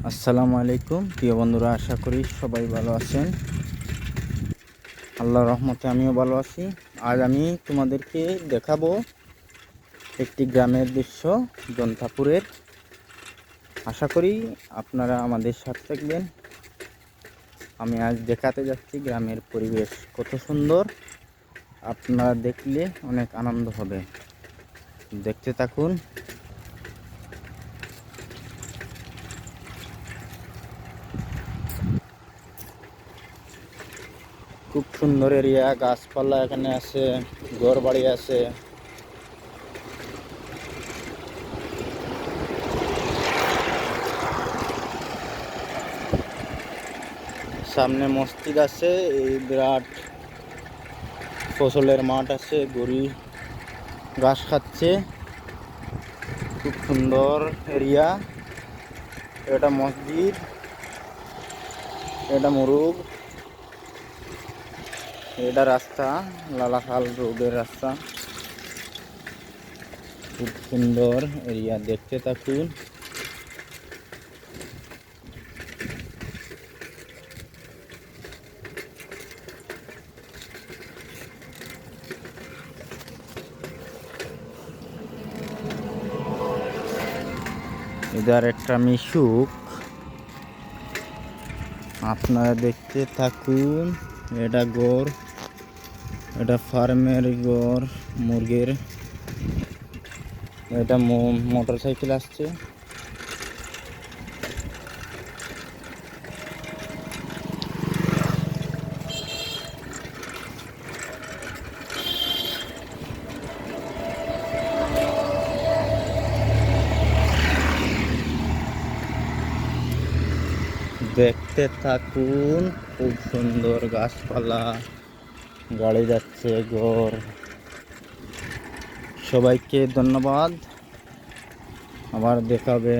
আসসালামু আলাইকুম প্রিয় বন্ধুরা, আশা করি সবাই ভালো আছেন। আল্লাহর রহমতে আমিও ভালো আছি। আজ আমি তোমাদেরকে দেখাবো একটি গ্রামের দৃশ্য, জন্তাপুরের। আশা করি আপনারা আমাদের সাথে থাকবেন। আমি আজ দেখাতে যাচ্ছি গ্রামের পরিবেশ কত সুন্দর। আপনারা দেখলে অনেক আনন্দ হবে, দেখতে থাকুন। খুব সুন্দর এরিয়া, গাছপালা এখানে আছে, ঘর বাড়ি আছে। সামনে মসজিদ আছে, এই বিরাট ফসলের মাঠ আছে, গরু ঘাস খাচ্ছে। খুব সুন্দর এরিয়া। এটা মসজিদ, এটা মুরুগ, এটা রাস্তা, লালাখাল রোডের রাস্তা। খুব সুন্দর এরিয়া, দেখতে থাকুন। এদের একটা মিশুক, আপনারা দেখতে থাকুন। এটা গড়, এটা ফার্মের গড় মুরগির। এটা মোটর সাইকেল আসছে। দেখতে থাকুন, খুব সুন্দর গাছপালা, গাড়ি যাচ্ছে, ঘর। সবাইকে ধন্যবাদ, আবার দেখা হবে।